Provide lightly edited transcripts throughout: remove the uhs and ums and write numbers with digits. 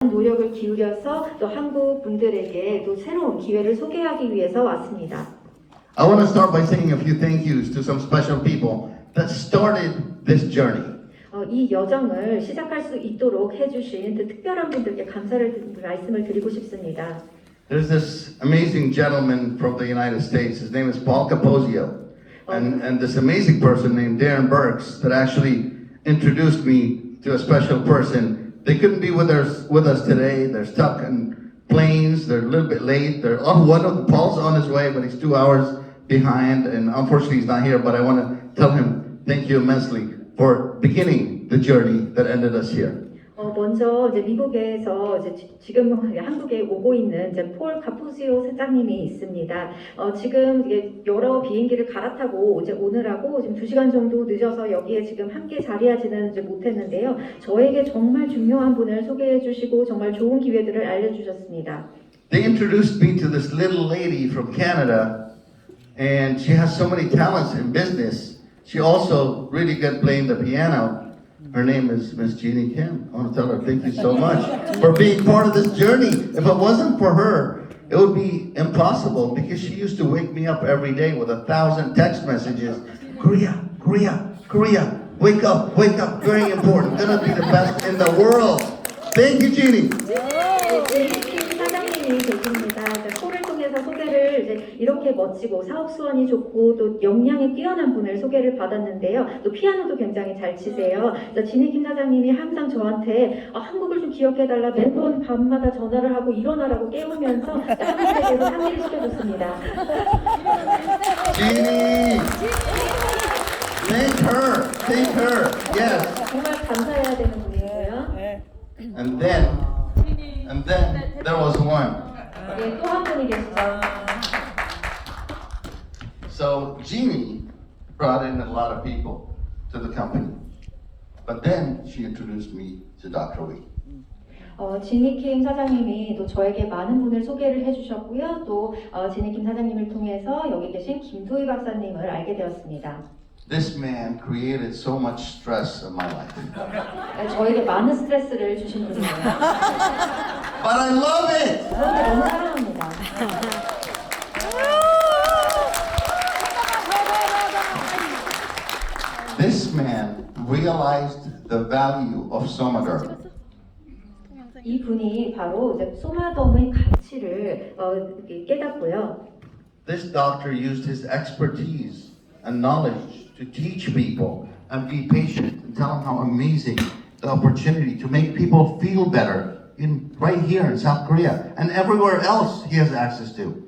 노력을 기울여서 또 한국 분들에게 또 새로운 기회를 소개하기 위해서 왔습니다. I want to start by saying a few thank yous to some special people that started this journey. 이 여정을 시작할 수 있도록 해주신 그 특별한 분들께 감사를 말씀을 드리고 싶습니다. There's this amazing gentleman from the United States. His name is Paul Capozio. And this amazing person named Darren Burks that actually introduced me to a special person. They couldn't be with us today. They're stuck in planes. They're a little bit late. They're on Paul's on his way, but he's 2 hours behind. And unfortunately, he's not here. But I want to tell him thank you immensely for beginning the journey that ended us here. 먼저 이제 미국에서 이제 지금 한국에 오고 있는 이제 폴 카푸지오 사장님이 있습니다. 지금 이게 여러 비행기를 갈아타고 이제 오느라고 지금 2시간 정도 늦어서 여기에 지금 함께 자리하지는 이제 못했는데요. 저에게 정말 중요한 분을 소개해 주시고 정말 좋은 기회들을 알려주셨습니다. They introduced me to this little lady from Canada, and she has so many talents in business. She also really good playing the piano. Her name is Miss Jeannie Kim. I want to tell her thank you so much for being part of this journey. If it wasn't for her, it would be impossible because she used to wake me up every day with 1,000 text messages. Korea, Korea, Korea, wake up, very important. Gonna be the best in the world. Thank you, Jeannie. 사장님이 계십니다. 폴을 통해서 소개를 이제 이렇게 멋지고 사업 수완이 좋고 또 역량이 뛰어난 분을 소개를 받았는데요. 또 피아노도 굉장히 잘 치세요. 진희 김 사장님이 항상 저한테 한국을 좀 기억해달라 매번 밤마다 전화를 하고 일어나라고 깨우면서 한국에 대해서 상의를 시켜줬습니다. Jeannie, thank her. Yes. 정말 감사해야 되는 분이고요. And then there was one. 또 한 분이 계시죠. So Jeannie brought in a lot of people to the company, but then she introduced me to Dr. Wee. 진희 김 사장님이 또 저에게 많은 분을 소개를 해주셨고요. 또 진희 김 사장님을 통해서 여기 계신 김도희 박사님을 알게 되었습니다. This man created so much stress in my life. 저에게 많은 스트레스를 주신 분이에요. But I love it! 그런데 너무 사랑합니다. This man realized the value of Somaderm. 이 분이 바로 이제 소마덤의 가치를 깨닫고요. This doctor used his expertise and knowledge to teach people and be patient and tell them how amazing the opportunity to make people feel better right here in South Korea and everywhere else he has access to.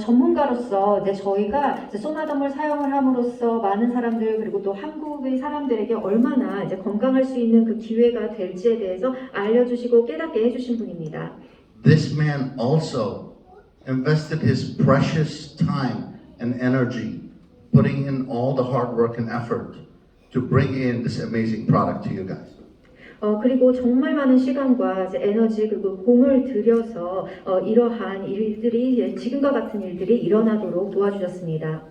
전문가로서 이제 저희가 이제 소마덤을 사용을 함으로써 많은 사람들 그리고 또 한국의 사람들에게 얼마나 이제 건강할 수 있는 그 기회가 될지에 대해서 알려주시고 깨닫게 해주신 분입니다. This man also invested his precious time and energy, putting in all the hard work and effort to bring in this amazing product to you guys. 그리고 정말 많은 시간과 이제 에너지 그리고 공을 들여서 이러한 일들이 지금과 같은 일들이 일어나도록 도와주셨습니다.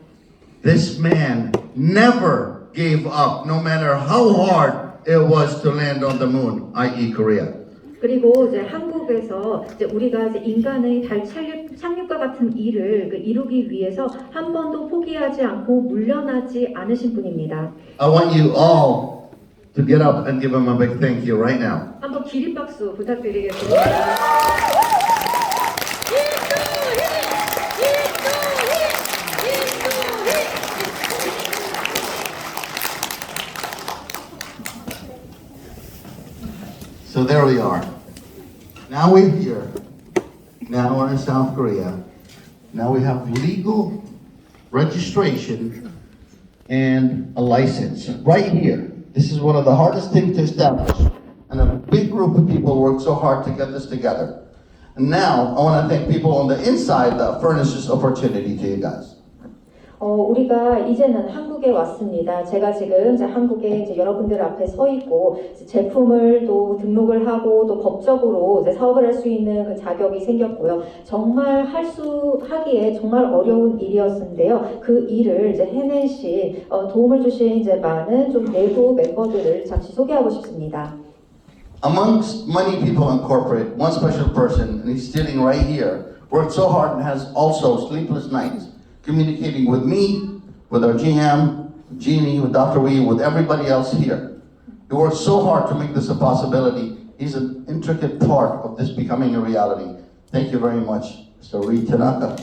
This man never gave up, no matter how hard it was to land on the moon, i.e. Korea. 그리고 이제 한국에서 이제 우리가 이제 인간의 달 착륙과 같은 일을 이루기 위해서 한 번도 포기하지 않고 물러나지 않으신 분입니다. I want you all to get up and give him a big thank you right now. 한번 기립박수 부탁드리겠습니다. So there we are. Now we're here. Now we're in South Korea. Now we have legal registration and a license right here. This is one of the hardest things to establish. And a big group of people worked so hard to get this together. And now I want to thank people on the inside that furnished this opportunity to you guys. 우리가 이제는 한국에 왔습니다. 제가 지금 이제 한국에 이제 여러분들 앞에 서 있고 제품을 또 등록을 하고 또 법적으로 이제 사업을 할 수 있는 그 자격이 생겼고요. 정말 하기에 정말 어려운 일이었는데요. 그 일을 이제 해내신 도움을 주신 이제 많은 좀 내부 멤버들을 잠시 소개하고 싶습니다. Amongst many people in corporate, one special person, and he's sitting right here, worked so hard and has also sleepless nights, communicating with me, with our GM, Jeannie, with Dr. Wee, with everybody else here. He worked so hard to make this a possibility. He's an intricate part of this becoming a reality. Thank you very much, Mr. Reed Tanaka.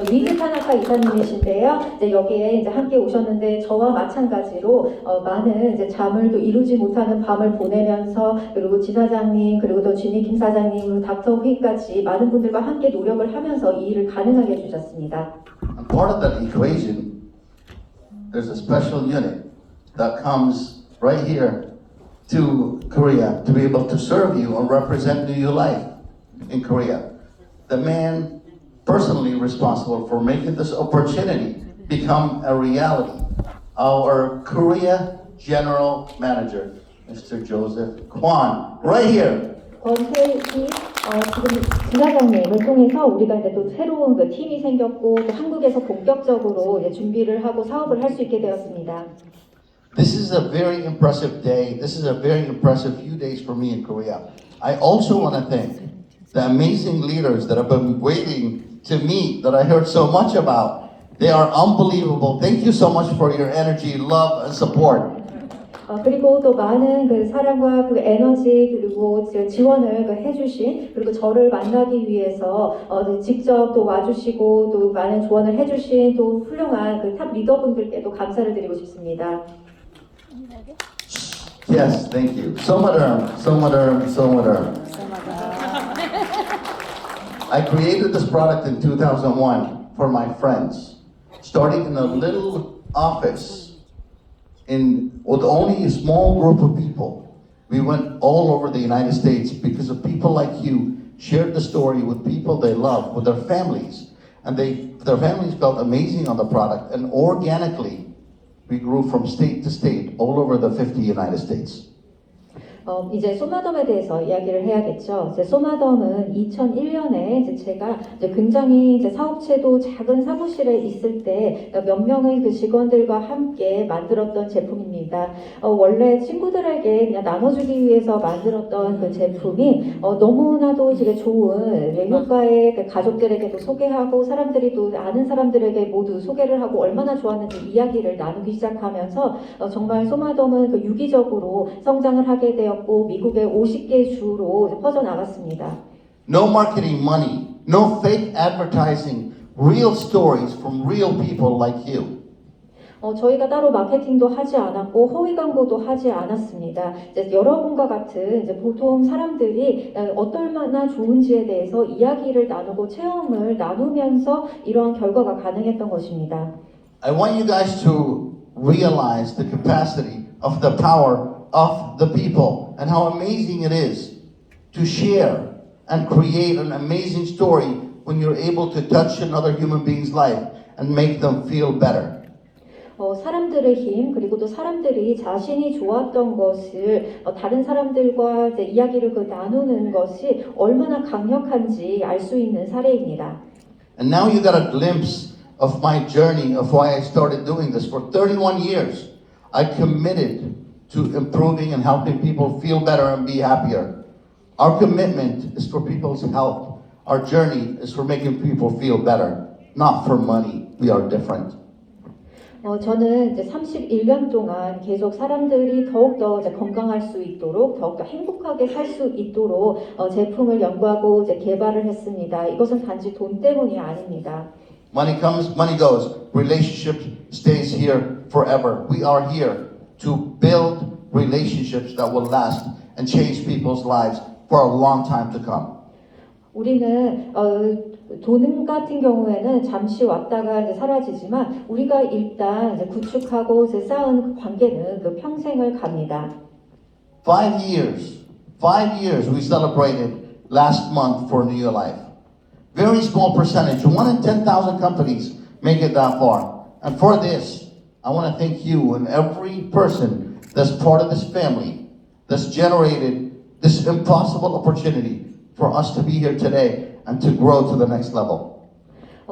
위드 타나카 이사님이신데요. 이제 여기에 이제 함께 오셨는데 저와 마찬가지로 많은 이제 잠을 또 이루지 못하는 밤을 보내면서 그리고 지사장님 그리고 또 주니 김 사장님 그리고 닥터 휘까지 많은 분들과 함께 노력을 하면서 이 일을 가능하게 해주셨습니다. And part of that equation, there's a special unit that comes right here to Korea to be able to serve you and represent New Life in Korea. The man personally responsible for making this opportunity become a reality. Our Korea General Manager, Mr. Joseph Kwan, right here. 권태희 지금 지사장님을 통해서 우리가 이제 또 새로운 그 팀이 생겼고 또 한국에서 본격적으로 이제 준비를 하고 사업을 할 수 있게 되었습니다. This is a very impressive day. This is a very impressive few days for me in Korea. I also want to thank the amazing leaders that have been waiting to meet that I heard so much about. They are unbelievable. Thank you so much for your energy, love, and support. 그리고 또 많은 그 사랑과 그 에너지 그리고 지원을 해주신 그리고 저를 만나기 위해서 직접 또 와주시고 또 많은 조언을 해주신 또 훌륭한 그 탑 리더분들께도 감사를 드리고 싶습니다. Yes, thank you. Somaderm, Somaderm, Somaderm. I created this product in 2001 for my friends, starting in a little office with only a small group of people. We went all over the United States because of people like you shared the story with people they love, with their families, and their families felt amazing on the product, and organically we grew from state to state all over the 50 United States. 이제 소마덤에 대해서 이야기를 해야겠죠. 이제 소마덤은 2001년에 이제 제가 굉장히 이제 사업체도 작은 사무실에 있을 때 몇 명의 그 직원들과 함께 만들었던 제품입니다. 원래 친구들에게 그냥 나눠주기 위해서 만들었던 그 제품이 너무나도 되게 좋은 외국가의 그 가족들에게도 소개하고 사람들이 또 아는 사람들에게 모두 소개를 하고 얼마나 좋았는지 이야기를 나누기 시작하면서 정말 소마덤은 그 유기적으로 성장을 하게 되어 미국의 50개 주로 퍼져나갔습니다. No marketing money, no fake advertising, real stories from real people like you. 저희가 따로 마케팅도 하지 않았고 허위 광고도 하지 않았습니다. 이제 여러분과 같은 이제 보통 사람들이 얼마나 좋은지에 대해서 이야기를 나누고 체험을 나누면서 이러한 결과가 가능했던 것입니다. I want you guys to realize the capacity of the power of the people and how amazing it is to share and create an amazing story when you're able to touch another human being's life and make them feel better. 사람들의 힘 그리고 또 사람들이 자신이 좋았던 것을 다른 사람들과 이제 이야기를 나누는 것이 얼마나 강력한지 알 수 있는 사례입니다. And now you got a glimpse of my journey of why I started doing this. For 31 years, I committed to improving and helping people feel better and be happier. Our commitment is for people's health. Our journey is for making people feel better, not for money. We are different. 저는 이제 31년 동안 계속 사람들이 더욱더 이제 건강할 수 있도록 더욱더 행복하게 살 수 있도록 제품을 연구하고 이제 개발을 했습니다. 이것은 단지 돈 때문이 아닙니다. Money comes, money goes. Relationship stays here forever. We are here to build relationships that will last and change people's lives for a long time to come. 우리는 돈 같은 경우에는 잠시 왔다가 이제 사라지지만 우리가 일단 이제 구축하고 이제 쌓은 그 관계는 그 평생을 갑니다. 5 years we celebrated last month for New Life. Very small percentage, 1 in 10,000 companies make it that far. And for this, I want to thank you and every person that's part of this family that's generated this impossible opportunity for us to be here today and to grow to the next level.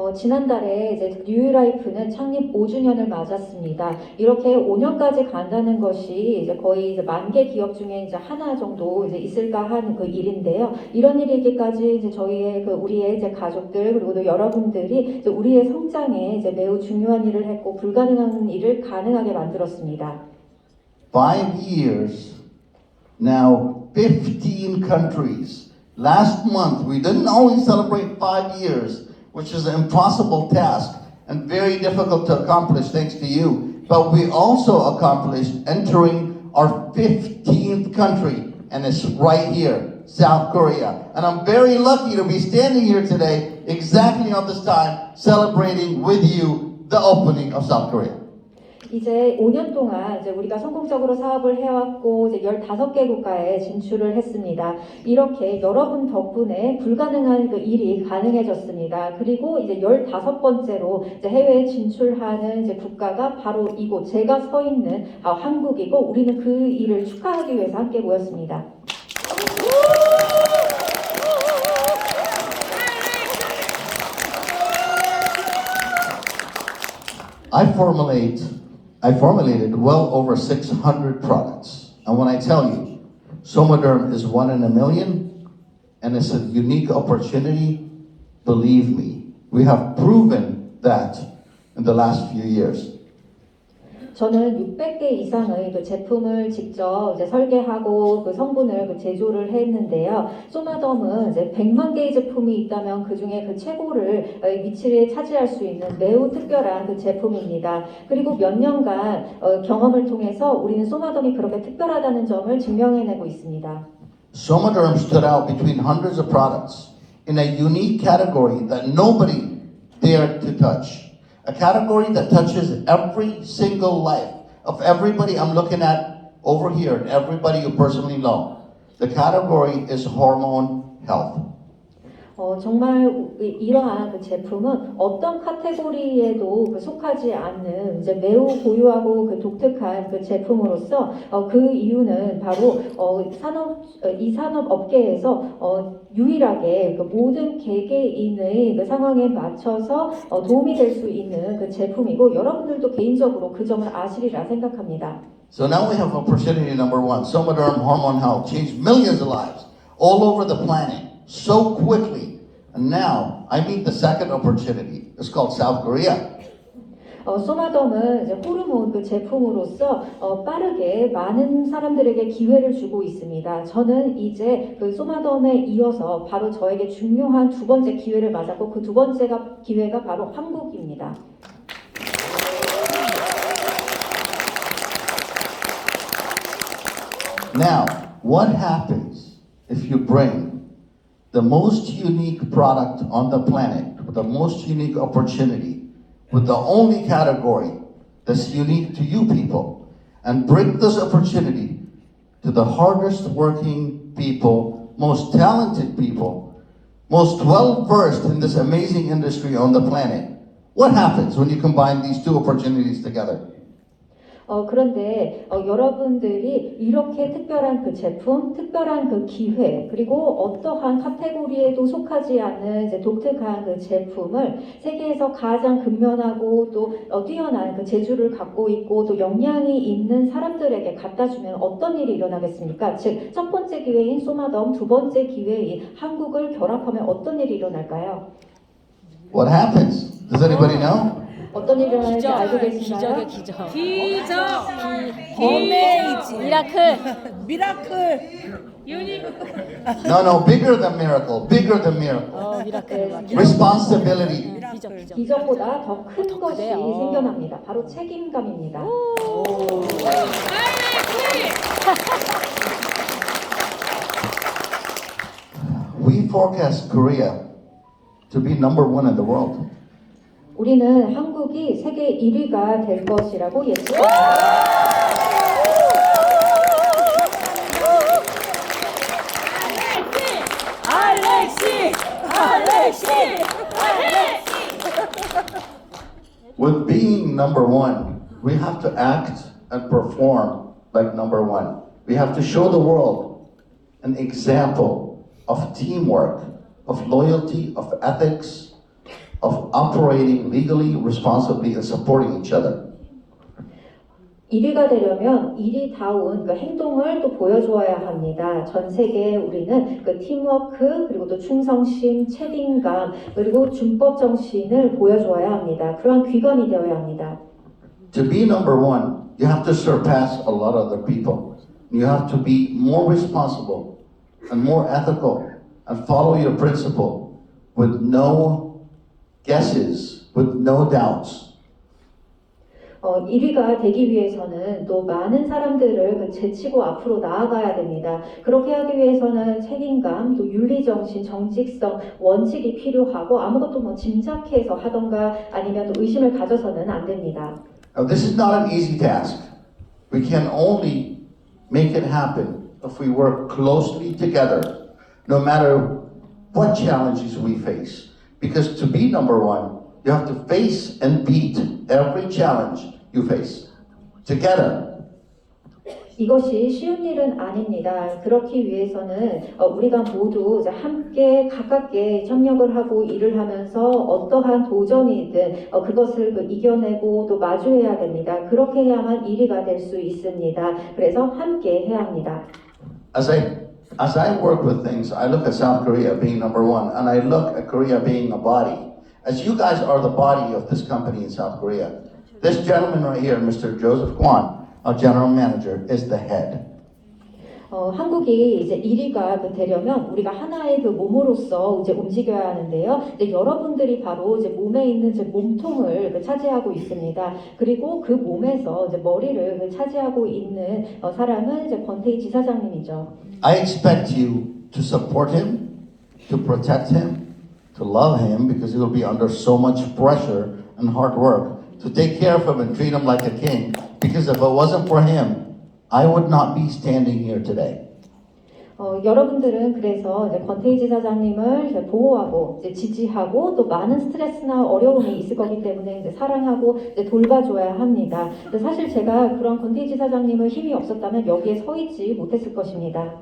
지난달에 이제 뉴라이프는 창립 5주년을 맞았습니다. 이렇게 5년까지 간다는 것이 이제 거의 이제 10,000개 기업 중에 이제 하나 정도 이제 있을까 하는 그 일인데요. 이런 일이기까지 이제 저희의 우리의 이제 가족들 그리고 또 여러분들이 이제 우리의 성장에 이제 매우 중요한 일을 했고 불가능한 일을 가능하게 만들었습니다. 5 years, now 15 countries. Last month, we didn't only celebrate 5 years, which is an impossible task and very difficult to accomplish thanks to you, but we also accomplished entering our 15th country, and it's right here, South Korea. And I'm very lucky to be standing here today, exactly on this time, celebrating with you the opening of South Korea. 이제 5년 동안 이제 우리가 성공적으로 사업을 해왔고 이제 15개 국가에 진출을 했습니다. 이렇게 여러분 덕분에 불가능한 그 일이 가능해졌습니다. 그리고 이제 15번째로 이제 해외에 진출하는 이제 국가가 바로 이곳 제가 서 있는 한국이고 우리는 그 일을 축하하기 위해서 함께 모였습니다. I formulated well over 600 products. And when I tell you, Somaderm is 1 in a million, and it's a unique opportunity, believe me, we have proven that in the last few years. 저는 600개 이상의 그 제품을 직접 이제 설계하고 그 성분을 그 제조를 했는데요. 소마덤은 이제 100만 개의 제품이 있다면 그 중에 그 최고를 위치를 차지할 수 있는 매우 특별한 그 제품입니다. 그리고 몇 년간 경험을 통해서 우리는 소마덤이 그렇게 특별하다는 점을 증명해내고 있습니다. Somaderm stood out between hundreds of products in a unique category that nobody dared to touch. A category that touches every single life of everybody I'm looking at over here and everybody you personally know. The category is hormone health. 정말 이러한 그 제품은 어떤 카테고리에도 그 속하지 않는 이제 매우 고유하고 그 독특한 그 제품으로서 그 이유는 바로 이 산업 업계에서 유일하게 그 모든 개개인의 그 상황에 맞춰서 도움이 될 수 있는 그 제품이고 여러분들도 개인적으로 그 점을 아시리라 생각합니다. So now we have opportunity number 1. Somaderm Hormone Health changed millions of lives all over the planet so quickly. And now I meet the second opportunity. It's called South Korea. 소마덤은 이제 호르몬 그 제품으로서 빠르게 많은 사람들에게 기회를 주고 있습니다. 저는 이제 그 소마덤에 이어서 바로 저에게 중요한 두 번째 기회를 맞았고 그 두 번째 기회가 바로 한국입니다. Now, what happens if you bring the most unique product on the planet, with the most unique opportunity, with the only category that's unique to you people, and bring this opportunity to the hardest working people, most talented people, most well-versed in this amazing industry on the planet? What happens when you combine these two opportunities together? 그런데 여러분들이 이렇게 특별한 그 제품, 특별한 그 기회, 그리고 어떠한 카테고리에도 속하지 않는 이제 독특한 그 제품을 세계에서 가장 근면하고 또 뛰어난 그 재주를 갖고 있고 또 역량이 있는 사람들에게 갖다 주면 어떤 일이 일어나겠습니까? 즉, 첫 번째 기회인 소마덤, 두 번째 기회인 한국을 결합하면 어떤 일이 일어날까요? What happens? Does anybody know? 어떤 일이 일어나는지 알고 계신가요? 기적. 어메이징. 미라클. 미라클. No, bigger than miracle, bigger than miracle. 미라클. Responsibility. 기적. 기적보다 더 큰 더 것이 크대요. 생겨납니다. 바로 책임감입니다. We forecast Korea to be number 1 in the world. 우리는 한국이 세계 1위가 될 것이라고 예측합니다. 알렉시. With being number 1, we have to act and perform like number 1. We have to show the world an example of teamwork, of loyalty, of ethics, of operating legally, responsibly, and supporting each other. 1위가 되려면 1위다운 그 행동을 또 보여주어야 합니다. 전 세계에 우리는 그 팀워크 그리고 또 충성심, 책임감 그리고 준법 정신을 보여주어야 합니다. 그러한 귀감이 되어야 합니다. To be number one, you have to surpass a lot of other people. You have to be more responsible and more ethical and follow your principle with no guesses, with no doubts. 1위가 되기 위해서는 또 많은 사람들을 그 제치고 앞으로 나아가야 됩니다. 그렇게 하기 위해서는 책임감, 또 윤리정신, 정직성, 원칙이 필요하고 아무것도 뭐 짐작해서 하던가 아니면 또 의심을 가져서는 안 됩니다. Now, this is not an easy task. We can only make it happen if we work closely together, no matter what challenges we face. Because to be number one, you have to face and beat every challenge you face together. 이것이 쉬운 일은 아닙니다. 그렇기 위해서는 우리가 모두 이제 함께 가깝게 협력을 하고 일을 하면서 어떠한 도전이든 그것을 이겨내고 또 마주해야 됩니다. 그렇게 해야만 1위가 될 수 있습니다. 그래서 함께 해야 합니다. As I work with things, I look at South Korea being number one, and I look at Korea being a body. As you guys are the body of this company in South Korea, this gentleman right here, Mr. Joseph Kwan, our general manager, is the head. 한국이 이제 1위가 되려면 우리가 하나의 그 몸으로서 이제 움직여야 하는데요. 이제 여러분들이 바로 이제 몸에 있는 이제 몸통을 차지하고 있습니다. 그리고 그 몸에서 이제 머리를 차지하고 있는 사람은 이제 권태희 지사장님이죠. I expect you to support him, to protect him, to love him, because he will be under so much pressure and hard work, to take care of him and treat him like a king, because if it wasn't for him, I would not be standing here today. 여러분들은 그래서 이제 권태희 지사장님을 이제 보호하고 이제 지지하고 또 많은 스트레스나 어려움이 있을 거기 때문에 이제 사랑하고 이제 돌봐줘야 합니다. 근데 사실 제가 그런 권태희 지사장님의 힘이 없었다면 여기에 서 있지 못했을 것입니다.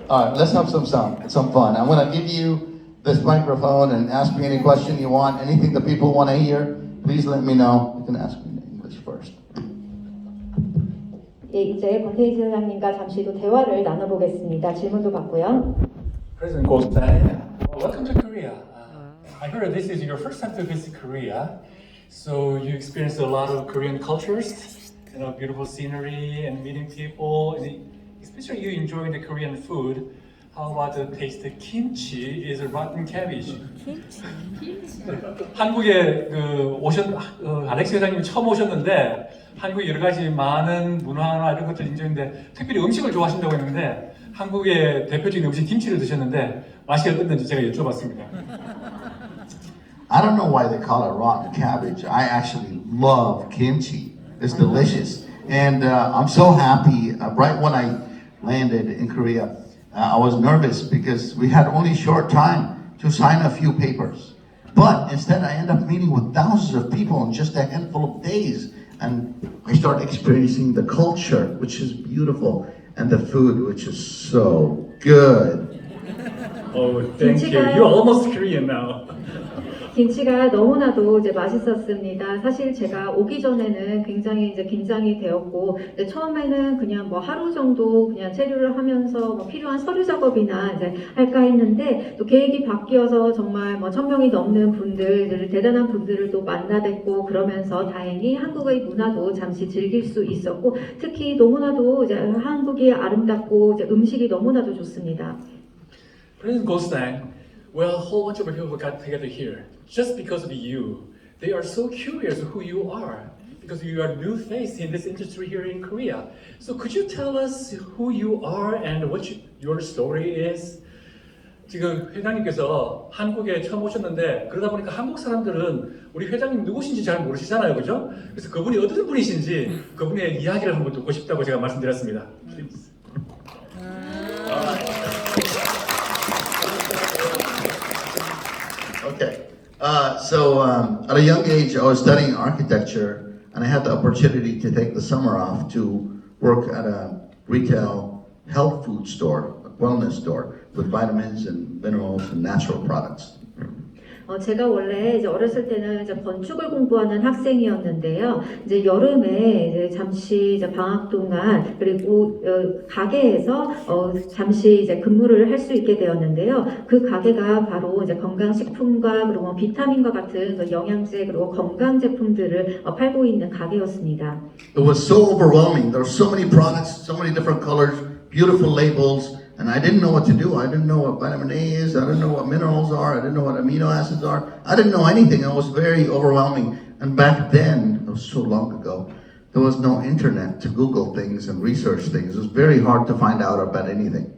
All right, let's have some fun. I'm going to give you this microphone and ask me any question you want. Anything that people want to hear, please let me know. You can ask me in English first. 예, 이제 권태희 지사장님과 잠시 또 대화를 나눠보겠습니다. 질문도 받고요. President Goldstein, welcome to Korea. I heard this is your first time to visit Korea, so you experienced a lot of Korean cultures, beautiful scenery and meeting people, and especially you enjoying the Korean food. How about the taste? The kimchi is a rotten cabbage. 한국에 알렉스 회장님이 처음 오셨는데 한국에 여러 가지 많은 문화나 이런 것들 인정인데 특별히 음식을 좋아하신다고 했는데 한국의 대표적인 음식 김치를 드셨는데 맛이 어땠는지 제가 여쭤봤습니다. I don't know why they call it rotten cabbage. I actually love kimchi. It's delicious. And I'm so happy. Right when I landed in Korea, I was nervous because we had only short time to sign a few papers. But instead, I end up meeting with thousands of people in just a handful of days. And I start experiencing the culture, which is beautiful, and the food, which is so good. Oh, thank you. You're almost Korean now. 김치가 너무나도 이제 맛있었습니다. 사실 제가 오기 전에는 굉장히 이제 긴장이 되었고, 이제 처음에는 그냥 뭐 하루 정도 그냥 체류를 하면서 뭐 필요한 서류 작업이나 이제 할까 했는데, 또 계획이 바뀌어서 정말 뭐 1000명이 넘는 분들, 대단한 분들을 또 만나뵙고 그러면서 다행히 한국의 문화도 잠시 즐길 수 있었고, 특히 너무나도 이제 한국이 아름답고 이제 음식이 너무나도 좋습니다. President Goldstein, well, a whole bunch of people got together here just because of you. They are so curious who you are because you are a new face in this industry here in Korea. So could you tell us who you are and what your story is? 지금 회장님께서 한국에 처음 오셨는데 그러다 보니까 한국 사람들은 우리 회장님 누구신지 잘 모르시잖아요, 그죠? 그래서 그분이 어떤 분이신지 그분의 이야기를 한번 듣고 싶다고 제가 말씀드렸습니다. Okay. At a young age, I was studying architecture, and I had the opportunity to take the summer off to work at a retail health food store, a wellness store, with vitamins and minerals and natural products. 제가 원래 이제 어렸을 때는 이제 건축을 공부하는 학생이었는데요. 이제 여름에 이제 잠시 이제 방학 동안 그리고 가게에서 잠시 이제 근무를 할 수 있게 되었는데요. 그 가게가 바로 이제 건강식품과 그리고 뭐 비타민과 같은 그 영양제 그리고 건강 제품들을 팔고 있는 가게였습니다. It was so overwhelming. There were so many products, so many different colors, beautiful labels, and I didn't know what to do. I didn't know what vitamin A is. I didn't know what minerals are. I didn't know what amino acids are. I didn't know anything. It was very overwhelming. And back then, it was so long ago, there was no internet to Google things and research things. It was very hard to find out about anything.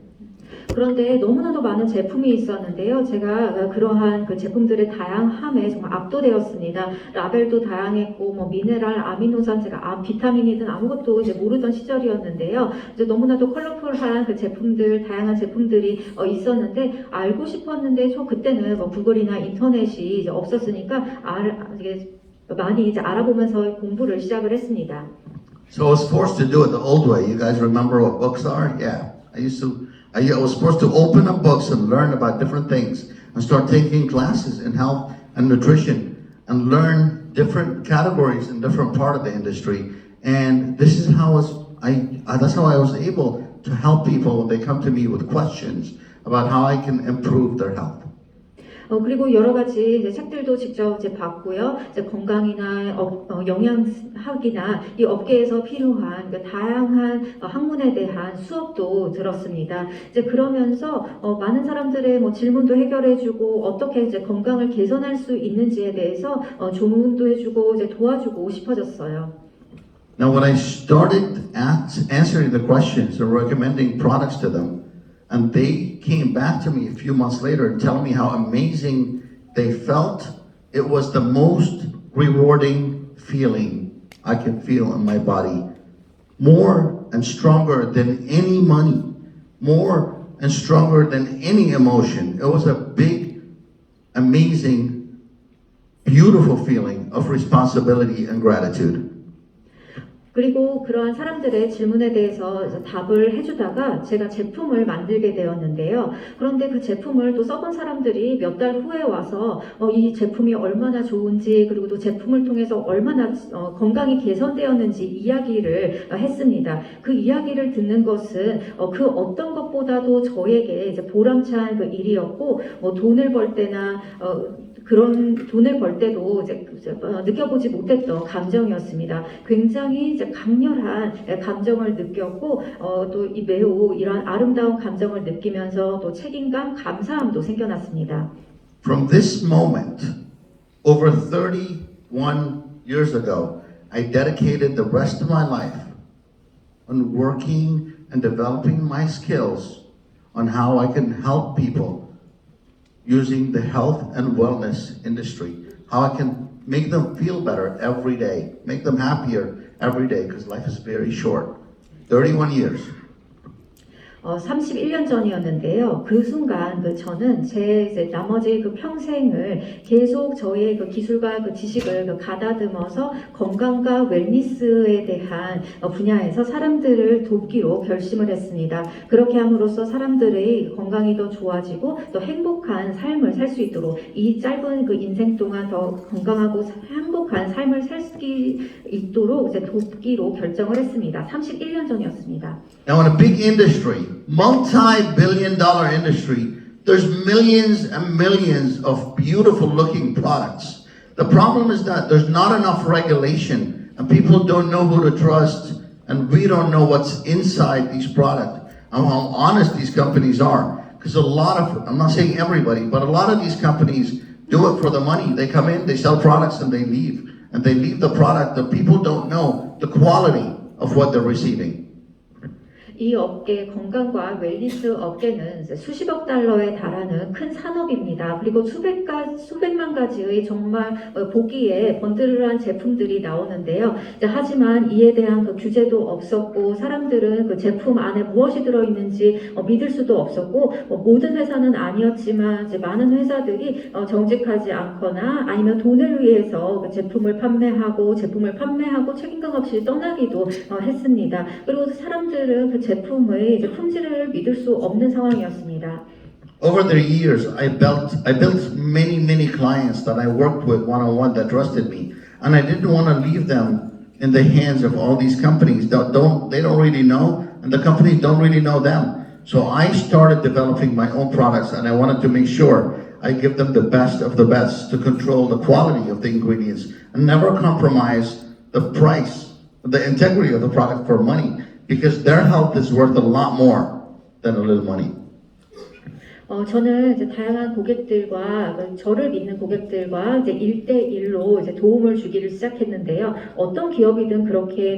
그런데 너무나도 많은 제품이 있었는데요. 제가 그러한 그 제품들의 다양함에 정말 압도되었습니다. 라벨도 다양했고, 뭐 미네랄, 아미노산, 제가 비타민이든 아무것도 이제 모르던 시절이었는데요. 이제 너무나도 컬러풀한 그 제품들, 다양한 제품들이 있었는데 알고 싶었는데 저 그때는 뭐 구글이나 인터넷이 이제 없었으니까 이게 많이 이제 알아보면서 공부를 시작을 했습니다. So I was forced to do it the old way. You guys remember what books are? Yeah. I was supposed to open up books and learn about different things and start taking classes in health and nutrition and learn different categories in different part of the industry. And this is how that's how I was able to help people when they come to me with questions about how I can improve their health. 그리고 여러 가지 이제 책들도 직접 이제 봤고요. 이제 건강이나 영양학이나 이 업계에서 필요한 그 다양한 학문에 대한 수업도 들었습니다. 이제 그러면서 많은 사람들의 뭐 질문도 해결해주고 어떻게 이제 건강을 개선할 수 있는지에 대해서 조언도 해주고 이제 도와주고 싶어졌어요. Now, when I started answering the questions and recommending products to them, and they came back to me a few months later and telling me how amazing they felt, it was the most rewarding feeling I could feel in my body. More and stronger than any money, more and stronger than any emotion. It was a big, amazing, beautiful feeling of responsibility and gratitude. 그리고 그러한 사람들의 질문에 대해서 답을 해주다가 제가 제품을 만들게 되었는데요. 그런데 그 제품을 또 써본 사람들이 몇 달 후에 와서 이 제품이 얼마나 좋은지 그리고 또 제품을 통해서 얼마나 건강이 개선되었는지 이야기를 했습니다. 그 이야기를 듣는 것은 그 어떤 것보다도 저에게 이제 보람찬 그 일이었고 돈을 벌 때나 그런 돈을 벌 때도 이제 느껴보지 못했던 감정이었습니다. 굉장히 이제 강렬한 감정을 느꼈고 또 매우 이런 아름다운 감정을 느끼면서 또 책임감, 감사함도 생겨났습니다. From this moment, over 31 years ago, I dedicated the rest of my life on working and developing my skills on how I can help people using the health and wellness industry, how I can make them feel better every day, make them happier every day, because life is very short. 31 years. 31년 전이었는데요. 그 순간 저는 제 이제 나머지 그 평생을 계속 저의 그 기술과 그 지식을 가다듬어서 건강과 웰니스에 대한 분야에서 사람들을 돕기로 결심을 했습니다. 그렇게 함으로써 사람들의 건강이 더 좋아지고 더 행복한 삶을 살 수 있도록 이 짧은 그 인생 동안 더 건강하고 행복한 삶을 살 수 있도록 이제 돕기로 결정을 했습니다. 31년 전이었습니다. Now in a big industry, multi-billion-dollar industry, there's millions and millions of beautiful looking products. The problem is that there's not enough regulation and people don't know who to trust and we don't know what's inside these products and how honest these companies are. Because I'm not saying everybody, but a lot of these companies do it for the money. They come in, they sell products and they leave. And they leave the product that people don't know the quality of what they're receiving. 이 업계, 건강과 웰니스 업계는 이제 수십억 달러에 달하는 큰 산업입니다. 그리고 수백만 가지의 정말 보기에 번들한 제품들이 나오는데요. 하지만 이에 대한 그 규제도 없었고 사람들은 그 제품 안에 무엇이 들어있는지 믿을 수도 없었고 모든 회사는 아니었지만 이제 많은 회사들이 정직하지 않거나 아니면 돈을 위해서 그 제품을 판매하고 책임감 없이 떠나기도 했습니다. 그리고 사람들은 그 제품의 이제 품질을 믿을 수 없는 상황이었습니다. Over the years, I built many clients that I worked with one-on-one that trusted me, and I didn't want to leave them in the hands of all these companies that they don't really know, and the companies don't really know them. So I started developing my own products, and I wanted to make sure I give them the best of the best to control the quality of the ingredients and never compromise the price, the integrity of the product for money, because their health is worth a lot more than a little money. 저는 이제 다양한 고객들과 저를 믿는 고객들과 이제 1대1로 이제 도움을 주기를 시작했는데요. 어떤 기업이든 그렇게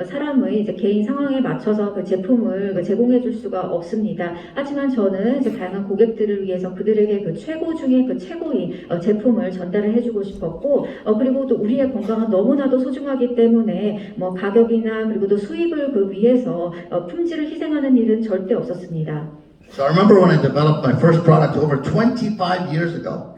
사람의 이제 개인 상황에 맞춰서 그 제품을 제공해 줄 수가 없습니다. 하지만 저는 이제 다양한 고객들을 위해서 그들에게 그 최고 중에 그 최고인 제품을 전달을 해주고 싶었고, 그리고 또 우리의 건강은 너무나도 소중하기 때문에 뭐 가격이나 그리고 또 수입을 그 위해서 품질을 희생하는 일은 절대 없었습니다. So I remember when I developed my first product over 25 years ago,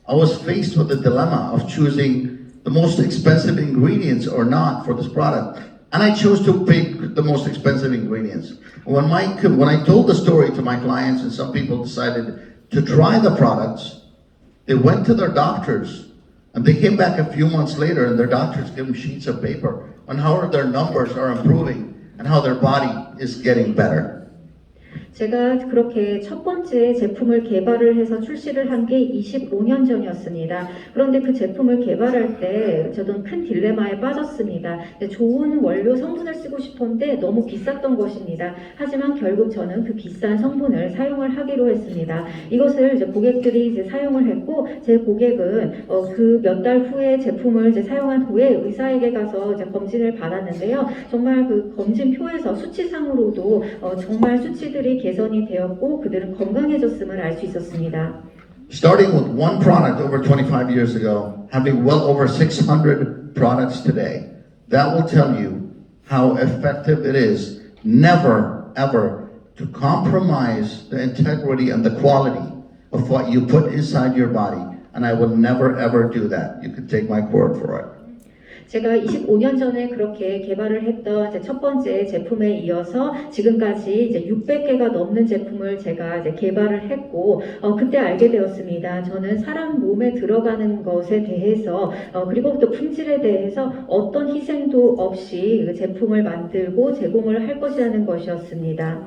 I was faced with the dilemma of choosing the most expensive ingredients or not for this product. And I chose to pick the most expensive ingredients. When I told the story to my clients and some people decided to try the products, they went to their doctors and they came back a few months later and their doctors gave them sheets of paper on how their numbers are improving and how their body is getting better. 제가 그렇게 첫 번째 제품을 개발을 해서 출시를 한 게 25년 전이었습니다. 그런데 그 제품을 개발할 때 저는 큰 딜레마에 빠졌습니다. 좋은 원료 성분을 쓰고 싶었는데 너무 비쌌던 것입니다. 하지만 결국 저는 그 비싼 성분을 사용을 하기로 했습니다. 이것을 이제 고객들이 이제 사용을 했고, 제 고객은 그 몇 달 후에 제품을 이제 사용한 후에 의사에게 가서 이제 검진을 받았는데요. 정말 그 검진표에서 수치상으로도 정말 수치들이 개선이 되었고 그들은 건강해졌음을 알 수 있었습니다. Starting with one product over 25 years ago, having well over 600 products today, that will tell you how effective it is never ever to compromise the integrity and the quality of what you put inside your body. And I will never ever do that. You can take my word for it. 제가 25년 전에 그렇게 개발을 했던 이제 첫 번째 제품에 이어서 지금까지 이제 600개가 넘는 제품을 제가 이제 개발을 했고, 그때 알게 되었습니다. 저는 사람 몸에 들어가는 것에 대해서 그리고 또 품질에 대해서 어떤 희생도 없이 그 제품을 만들고 제공을 할 것이라는 것이었습니다.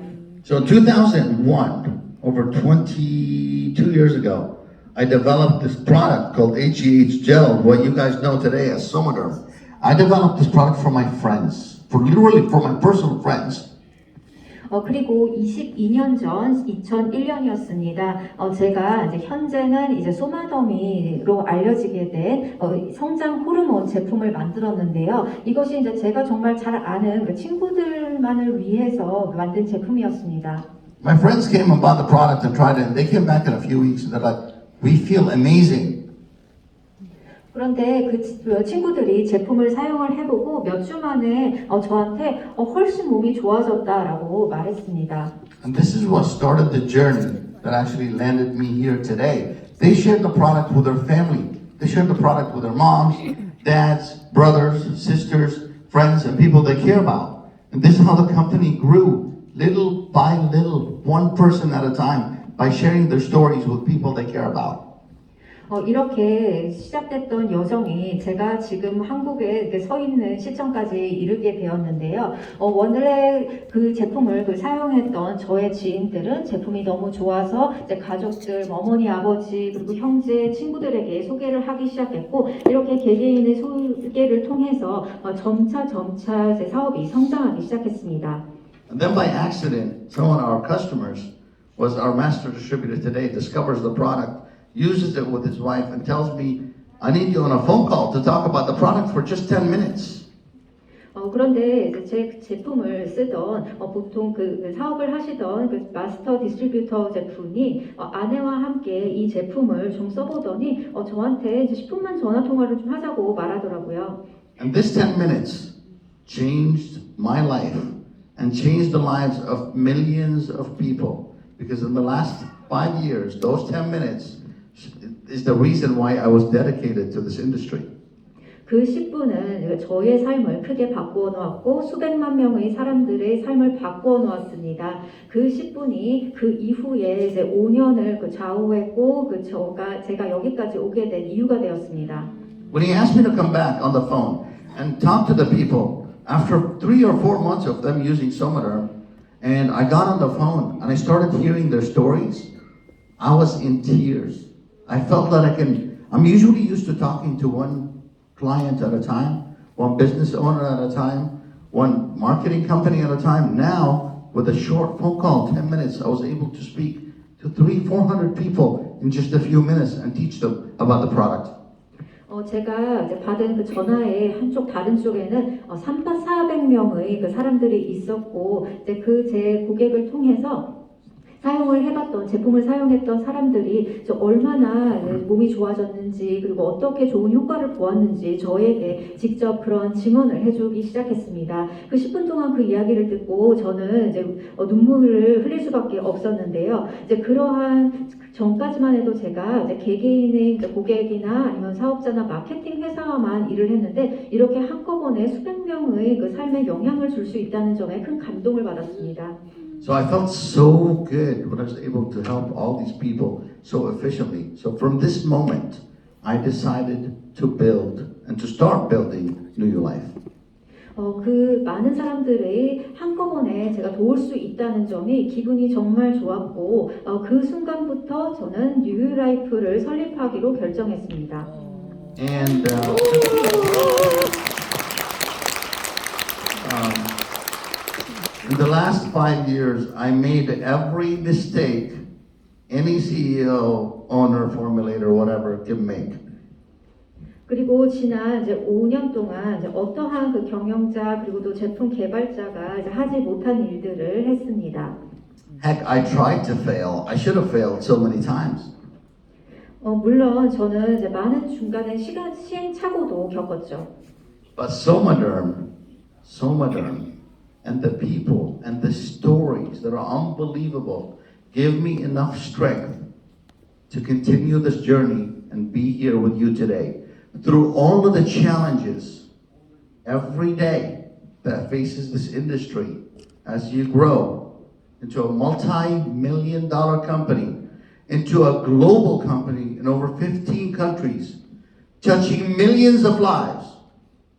So in 2001, over 22 years ago, I developed this product called HGH Gel, what you guys know today as Somaderm. I developed this product for my friends, for my personal friends. 그리고 22년 전 2001년이었습니다. 제가 이제 현재는 이제 소마더미로 알려지게 된 성장 호르몬 제품을 만들었는데요. 이것이 이제 제가 정말 잘 아는 그 친구들만을 위해서 만든 제품이었습니다. My friends came and bought the product and tried it, and they came back in a few weeks and they're like, "We feel amazing." 그런데 그 친구들이 제품을 사용을 해보고 몇 주 만에 저한테 훨씬 몸이 좋아졌다라고 말했습니다. And this is what started the journey that actually landed me here today. They shared the product with their family. They shared the product with their moms, dads, brothers, sisters, friends, and people they care about. And this is how the company grew, little by little, one person at a time, by sharing their stories with people they care about. 이렇게 시작됐던 여정이 제가 지금 한국에 이렇게 서 있는 시점까지 이르게 되었는데요. 원래 그 제품을 사용했던 저의 지인들은 제품이 너무 좋아서 이제 가족들, 어머니, 아버지, 그리고 형제, 친구들에게 소개를 하기 시작했고, 이렇게 개개인의 소개를 통해서 점차 이제 사업이 성장하기 시작했습니다. And then by accident, someone of our customers was our master distributor today, discovers the product, uses it with his wife and tells me, I need you on a phone call to talk about the product for just 10 minutes. 그런데 이제 제 제품을 쓰던 보통 그 사업을 하시던 그 마스터 디스트리뷰터 제품이 아내와 함께 이 제품을 좀 써보더니 저한테 이제 10분만 전화 통화를 좀 하자고 말하더라고요. And this 10 minutes changed my life and changed the lives of millions of people. Because in the last 5 years, those 10 minutes is the reason why I was dedicated to this industry. 그 10분은 저의 삶을 크게 바꾸어 놓았고 수백만 명의 사람들의 삶을 바꾸어 놓았습니다. 그 10분이 그 이후에 이제 5년을 그 좌우했고 제가 여기까지 오게 된 이유가 되었습니다. When he asked me to come back on the phone and talk to the people, after 3 or 4 months of them using Somaderm, and I got on the phone and I started hearing their stories, I was in tears. I felt that I'm usually used to talking to one client at a time, one business owner at a time, one marketing company at a time. Now, with a short phone call, 10 minutes, I was able to speak to 300-400 people in just a few minutes and teach them about the product. 제가 이제 받은 그 전화의 다른 쪽에는 300-400명의 그 사람들이 있었고, 이제 제 고객을 통해서 사용을 해봤던 제품을 사용했던 사람들이 얼마나 몸이 좋아졌는지 그리고 어떻게 좋은 효과를 보았는지 저에게 직접 그런 증언을 해주기 시작했습니다. 그 10분 동안 그 이야기를 듣고 저는 이제 눈물을 흘릴 수밖에 없었는데요. 이제 그러한 전까지만 해도 제가 이제 개개인의 이제 고객이나 아니면 사업자나 마케팅 회사와만 일을 했는데 이렇게 한꺼번에 수백 명의 그 삶에 영향을 줄 수 있다는 점에 큰 감동을 받았습니다. So I felt so good when I was able to help all these people so efficiently. So from this moment, I decided to build and to start building New Life. 그 많은 사람들의 한꺼번에 제가 도울 수 있다는 점이 기분이 정말 좋았고 그 순간부터 저는 뉴라이프를 설립하기로 결정했습니다. And in the last 5 years, I made every mistake any CEO, owner, formulator, whatever can make. 그리고 지난 이제 5년 동안 이제 어떠한 그 경영자 그리고 또 제품 개발자가 이제 하지 못한 일들을 했습니다. Heck, I tried to fail. I should have failed so many times. 물론 저는 이제 많은 중간에 시행착오도 겪었죠. But Somaderm, and the people and the stories that are unbelievable give me enough strength to continue this journey and be here with you today. Through all of the challenges every day that faces this industry as you grow into a multi-million-dollar company, into a global company in over 15 countries, touching millions of lives,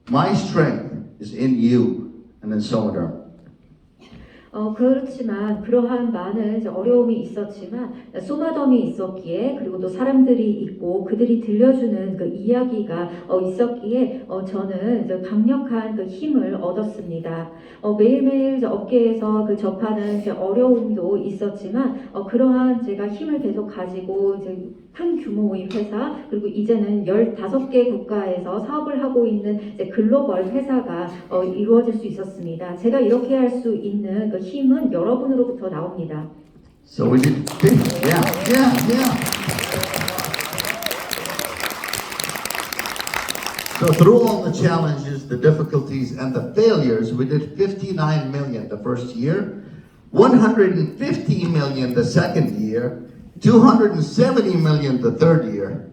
my strength is in you and in Somaderm. 그렇지만 그러한 많은 이제 어려움이 있었지만 소마덤이 있었기에 그리고 또 사람들이 있고 그들이 들려주는 그 이야기가 있었기에 저는 이제 강력한 그 힘을 얻었습니다. 매일매일 이제 업계에서 그 접하는 이제 어려움도 있었지만 그러한 제가 힘을 계속 가지고 이제 큰 규모의 회사 그리고 이제는 15개 국가에서 사업을 하고 있는 이제 글로벌 회사가 이루어질 수 있었습니다. 제가 이렇게 할 수 있는 그 힘은 여러분으로부터 나옵니다. So we did, yeah. So through all the challenges, the difficulties, and the failures, we did 59 million the first year, 150 million the second year, 270 million the third year.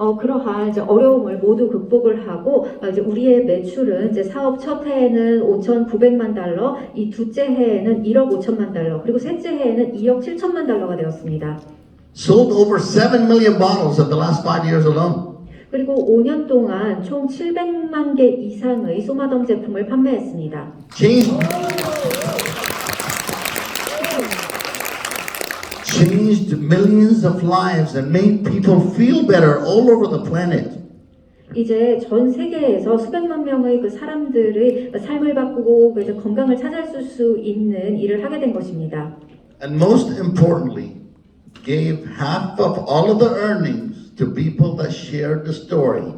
그러한 이제 어려움을 모두 극복을 하고 이제 우리의 매출은 이제 사업 첫 해에는 5,900만 달러, 이 둘째 해에는 1억 5천만 달러, 그리고 셋째 해에는 2억 7천만 달러가 되었습니다. Sold over 7 million bottles in the last 5 years alone. 그리고 5년 동안 총 700만 개 이상의 소마덤 제품을 판매했습니다. Changed millions of lives and made people feel better all over the planet. 이제 전 세계에서 수백만 명의 그 사람들의 삶을 바꾸고 그래서 건강을 찾아줄 수 있는 일을 하게 된 것입니다. And most importantly, gave half of all of the earnings to people that shared the story,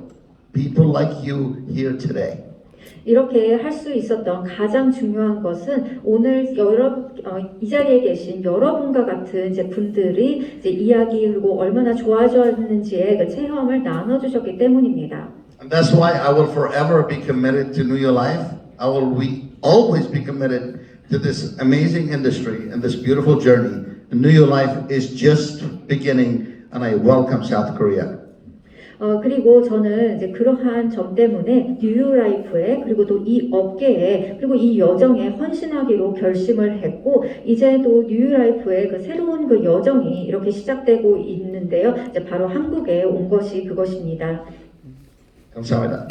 people like you here today. 이렇게 할 수 있었던 가장 중요한 것은 오늘 이 자리에 계신 여러분과 같은 이제 분들이 이제 이야기 그리고 얼마나 좋아졌는지의 그 체험을 나눠주셨기 때문입니다. And that's why I will forever be committed to New Year Life. I will always be committed to this amazing industry and this beautiful journey. And New Year Life is just beginning, and I welcome South Korea. 그리고 저는 이제 그러한 점 때문에 뉴라이프에 그리고 또 이 업계에 그리고 이 여정에 헌신하기로 결심을 했고 이제 또 뉴라이프의 그 새로운 그 여정이 이렇게 시작되고 있는데요. 이제 바로 한국에 온 것이 그것입니다. 감사합니다.